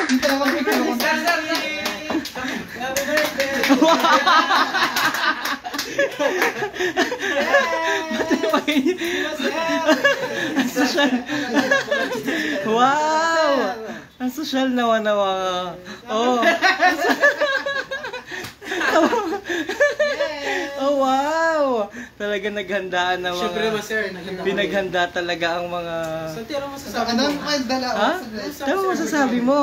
Dito naman picture ko. Happy birthday! Ang social. Wow! Ang social nawa-nawa. Oh. Oh, wow! Talaga naghandaan naman. Siyempre naman, sir. Pinaghanda talaga ang mga... Santi, ano masasabi mo? Ano ang dala? Ha? Ano masasabi mo?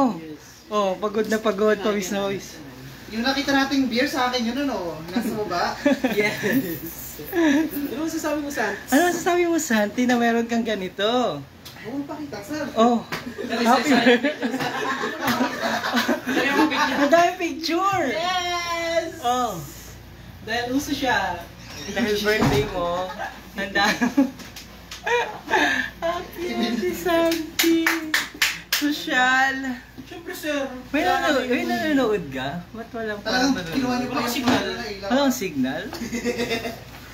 Oh, pagod na pagod, pawis na pawis. Yung nakita nating beer sa akin, yun ano? Nasa baba? Yes! Ano masasabi mo, San? Ano masasabi mo, Santi, na meron kang ganito? Oo, pakita, sir. Oh, happy birthday. Ang dami picture. Yes! Oh, dahil uso siya. Dahil birthday mo, handa. Happy birthday, Santi. Social. Siyempre, sir. May nanonood ka? Ba't walang parang Talagang kinuha niyo nanonood? pa yung signal. ilaw. Walang signal?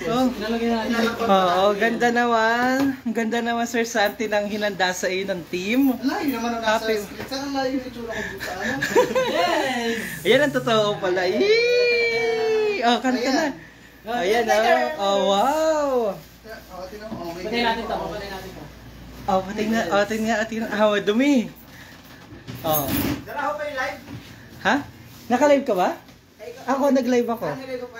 Oh. Nalagyan natin. Oo, ganda naman. Ang ganda naman, Sir Santi, ng hinanda sa iyo ng team. Layo naman ang nasa Happy. screen. Saan ang layo yung itsura ko dito? Ano? Yes! Ayan ang totoo pala. Yee! Oh, kanta na. Ayan, oh. Oh, wow. Oh, tinan mo. Oh, may Patay natin to. Patay natin to. Oh, tingnan. Ah, dumi. Oh. Dala ko pa yung live? Ha? Naka-live ka ba? Ako, nag-live ako.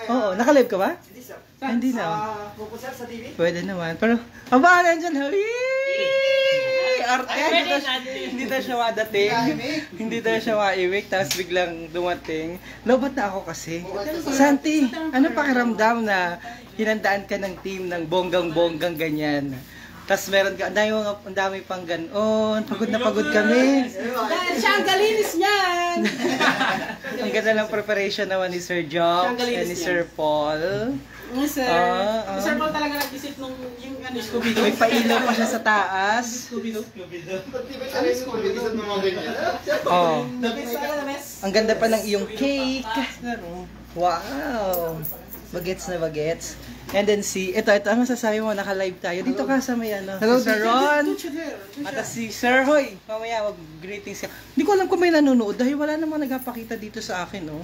Oo, naka-live ka ba? Hindi, sir. Hindi na. Pupunta sa TV? Pwede naman. Pero, aba, nandyan. Yee! Arte. Hindi na siya madating. Hindi na siya maimik. Tapos biglang dumating. Lobat na ako kasi. Santi, ano pakiramdam na hinandaan ka ng team ng bonggang-bonggang ganyan? Tapos meron ka, ang dami pang ganon. Pagod na pagod kami. Dahil siya ang galinis niyan! Ang ganda ng preparation naman ni Sir Jock and ni Sir Paul. Yes, sir. Ah. Sir Paul talaga nag-isip nung yung ano, Scooby-Doo. May pailaw pa siya sa taas. Scooby-Doo. Oh. The best, the best. Ang ganda pa ng iyong cake. Wow. Bagets na bagets. And then ito, ano masasabi mo, naka-live tayo. Dito ka sa may ano, Hello, Sir Ron. At si Sir Hoy. Mamaya mag-greetings siya. Hindi ko alam kung may nanonood dahil wala namang nagpapakita dito sa akin, no?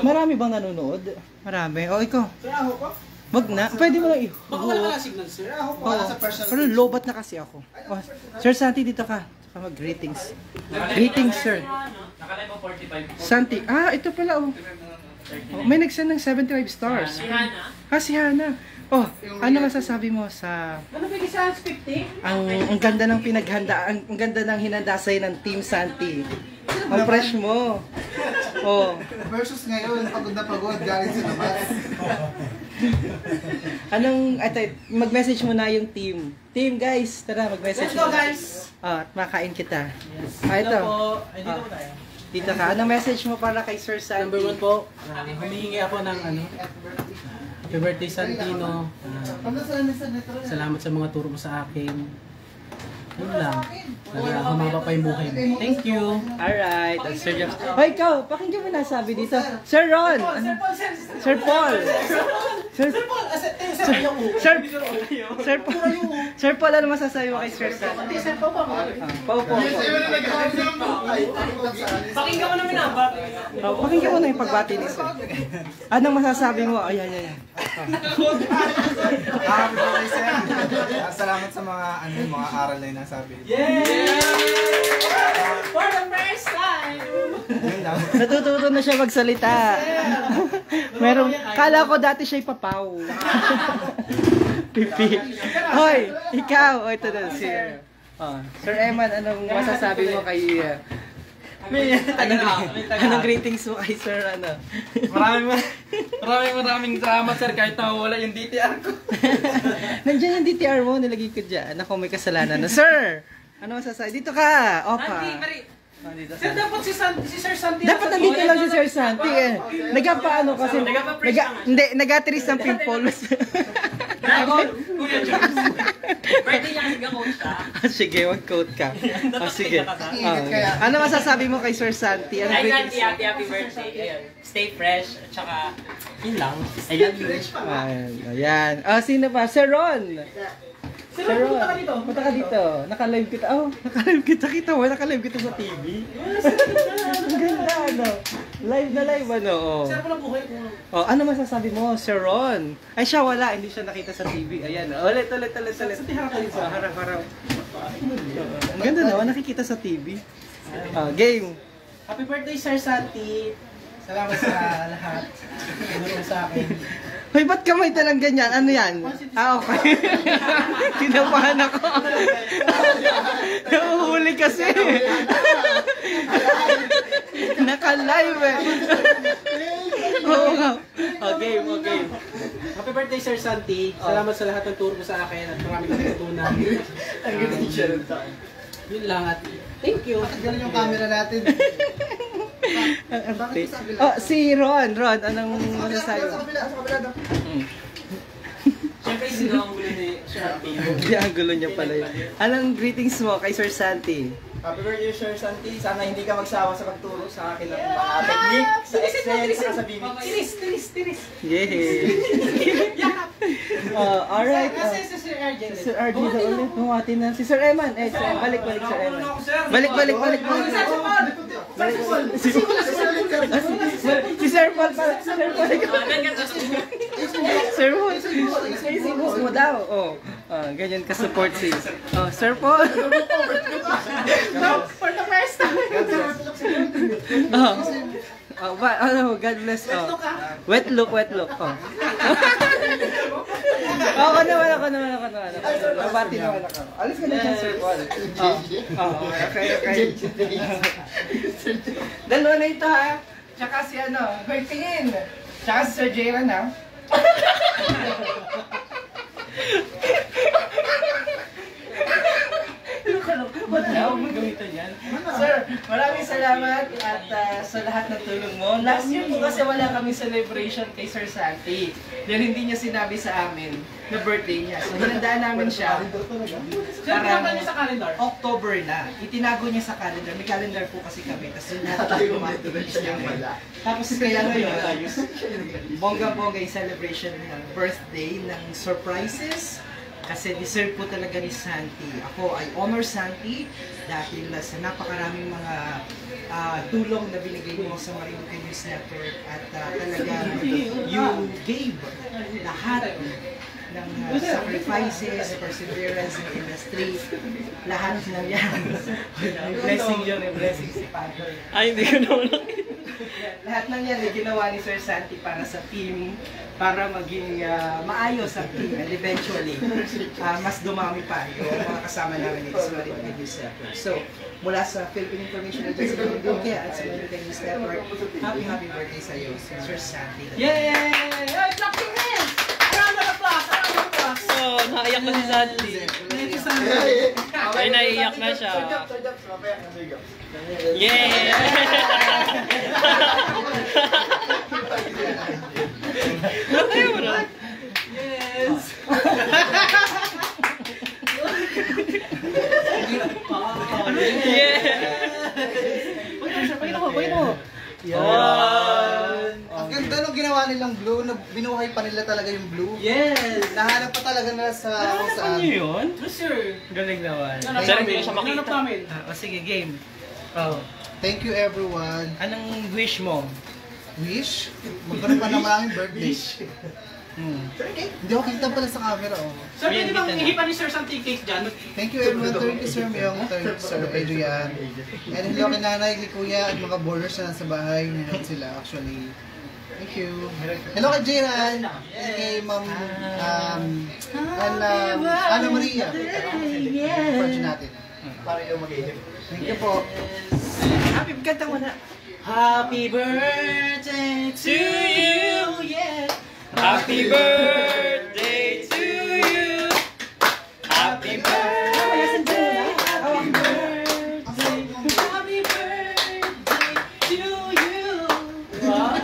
Marami bang nanonood? Marami. O, ikaw. Sir, ako po? Wag na. Pwede mo lang Baka wala ka na signal, sir. Ako po, wala sa personal. Pero lobat na kasi ako. Oh, Sir Santi, dito ka. Saka mag-greetings. Greetings, sir. Nakalive ang 45 po. Santi. Ah, ito pala, oh. Oh, may nag-send ng 75 stars. Si Hana. Ah, si Hana. Oh, ano masasabi mo sa Ano ba yung sa 50? ang ganda ng pinaghanda, ang ganda ng hinanda sa'yo ng Team Santi. Ang fresh mo. Oh. Versus ngayon, pagod na pagod, galing sa labas. Ito, mag-message mo na yung team. Team, guys, tara, mag-message Let's go, mo. guys! Ah, at makain kita. Yes. Ah, ito. Ay, dito po tayo. Dito ka. Anong message mo para kay Sir Santi? Number 1 po, humihingi ako ng ano, happy birthday Santino. Ano sa metro? Salamat sa mga turo mo sa akin. Yun lang. Talaga humaba pa yung buhay mo. Thank you. Alright, at Sir John. Oh, ikaw, pakinggan mo nasabi dito. Sir Ron! Sir Paul! Sir Paul! Sir Paul, ano masasabi mo kay Sir Santi? Pau po. Pakinggan mo namin ang bat. Pakinggan mo na yung pagbati ni Sir. Anong masasabi mo? Ayan. Salamat sa mga mga aral na yung nasabi. For the first time! Natututo na siya magsalita. Kala ko dati siya'y papaw. Pipi. Hoy, ikaw. O, ito na, Sir. Sir Eman, anong masasabi mo kay... Anong greetings mo kay Sir, ano? Maraming salamat, sir, kahit nawawala yung DTR ko. Nandiyan yung DTR mo, nilagay ko dyan. Ako may kasalanan na. Sir! Ano masasabi? Dito ka! Opa! Dito Sir, dapat si Sir Santi. dapat nandito lang si Sir Santi eh. Nagpaano kasi, nag-atris ng pimples. Kuya Jones. Birthday niya kasi coach siya. Sige, mag-quote ka. Sige. Ano masasabi mo kay Sir Santi? Ano Ay, happy birthday. Ayun. Stay fresh. At saka, yun lang. I love you. Ayan. Sino pa? Sir Ron! Sharon, punta ka dito. Naka-live kita. Oh, naka-live kita mo. Naka-live kita sa TV. Ang ganda, ano. Live na live, ano. Oh. Sir, walang buhay ko. Oh, ano masasabi mo, Sharon? Ay, siya wala. Hindi siya nakita sa TV. Ayan. Ulit. Sa tiharap tayo sa Harap. Ang ganda na. Nakikita sa TV. Game. Happy birthday, Sir Santi. Salamat sa lahat. Ano sa akin. Hoy, ba't kamay talang ganyan? Ano yan? Okay. Tinapahan ako. Nahuhuli kasi. Naka-live eh. Oo nga. Okay. Happy birthday, Sir Santi. Salamat sa lahat ng turo mo sa akin at maraming natutunan. Ang ganda siya ng taon. Yun lang at thank you. Bakit ganun yung camera natin? Oh, si Ron, anong masasabi mo? Sa kabila daw. Siyempre, sino ang gulo ni Santi? Hindi, ang gulo niya pala yun. Anong greetings mo kay Sir Santi? Happy birthday, Sir Santi. Sana hindi ka magsawa sa pagturo sa akin ng mga technique, sa Excel, saka sa BB. Tiris. Yay! Alright. Kasi Sir RJ. Sir RJ daw ulit. Bumati na. Si Sir Eman. Balik, Sir Eman. Balik. Si Sir Paul pala. Sir Paul. Si boss mo daw. Oh. Ganyan ka-support si. Sir Paul. For the first time. God bless. Wet look. Ako naman. Nabati naman ako. Alis ka na dyan, Sir Paul. Okay. Dalawa na ito, ha? Tsaka si Hoy, tingin. Tsaka si Sir Jayran, ha? Sir, maraming salamat at sa lahat ng tulong mo. Last year po kasi wala kami celebration kay Sir Santi. Dahil hindi niya sinabi sa amin na birthday niya. So hinandaan namin siya. Sir, pinapa niyo sa calendar. October na. Itinago niya sa calendar. May calendar po kasi kami. Tapos yun natin niya. Tapos kaya ngayon, bongga-bongga yung celebration ng birthday, ng surprises. Kasi deserve po talaga ni Santi. Ako ay honor Santi dahil sa napakaraming mga tulong na binigay mo sa Marinduque News Network at talaga you gave lahat ng sacrifices, perseverance ng industry, lahat ng yan. May blessing si Padre. Ay, hindi ko naman. Lahat ng yan ay ginawa ni Sir Santi para sa team, para maging maayos ang team and eventually mas dumami pa yung mga kasama namin dito sa Marinduque News Network. So, mula sa Philippine Information Agency ng Marinduque at sa Marinduque News Network, happy birthday sa iyo, Sir Santi. Yay! Ay, clap your hands! Round of applause! Oh, naiyak na si Santi. Ay, naiyak na siya. Yeah! Ayaw mo na. Yes! Yeah! Yan! Ang ganda nung ginawa nilang blue, na binuhay pa nila talaga yung blue. Yes! Nahanap pa talaga nila sa kung saan. yun? Sir! Galing naman. Sir, hindi siya makita. Hanap namin. Sige, game. Thank you everyone. Anong wish mo? Wish? Magkaroon pa ng maraming birthday. Hindi ako kita pala sa camera. Sir, pwede bang ihipan ni Sir Santi cake dyan? Thank you everyone. Thank you Sir Myong, Sir Adrian. And hello kay nanay, kay kuya, at mga borders na nasa bahay. Nanonood sila actually. Thank you. Hello kay Jiran. And kay Ma'am Ana Maria. Virgin natin. Para yung mag-ihip. Thank you po. Happy kanta mo na. Happy birthday to you, yeah! Happy birthday to you! Happy birthday! Happy birthday! Happy birthday to you!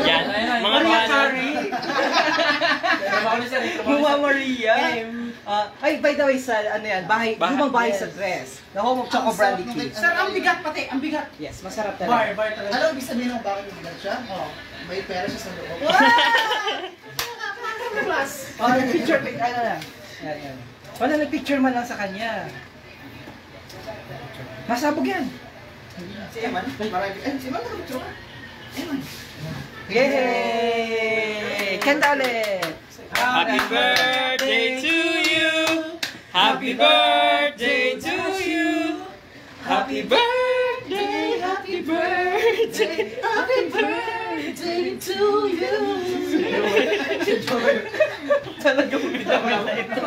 Yan, mga Maria paano. Carey! Mama Maria. Ay, by the way, sa ano yan, lumang bahay sa dress. Naku, mag-choco brandy cake. Sir, ang bigat pati, ang bigat! Yes, masarap talaga. Bar talaga. Alam mo, ibig sabihin ng bakit bigat siya? May pera siya sa loob. Plus! Picture, ano lang. Yan. Wala nag-picture man lang sa kanya. Masabog yan. Si Eman? Marami. Si Eman nakapicture ka? Eman. Yay! Kanta ulit! Happy birthday to you. Happy birthday to you. Happy birthday, happy birthday, happy birthday to you. Talaga bumida na ito.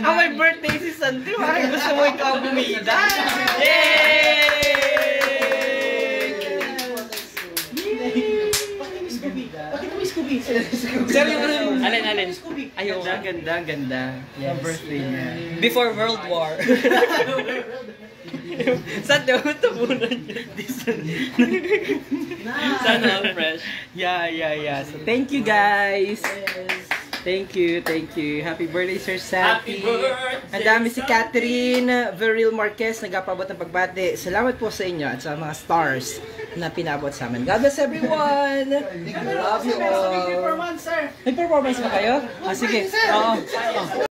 Ang may birthday si Santi, bakit gusto mo ikaw bumida? Yay! Alin. Ayun, ganda. Yung birthday niya. Before World War. Saan daw tabunan niya? Sana all fresh. Yeah. So, thank you guys. Thank you. Happy birthday, Sir Santi. Happy birthday, Ang dami si Catherine Veril Marquez nagpapabot ng pagbati. Salamat po sa inyo at sa mga stars na pinabot sa amin. God bless everyone! Love you all. May performance ba kayo? Sige. Oo.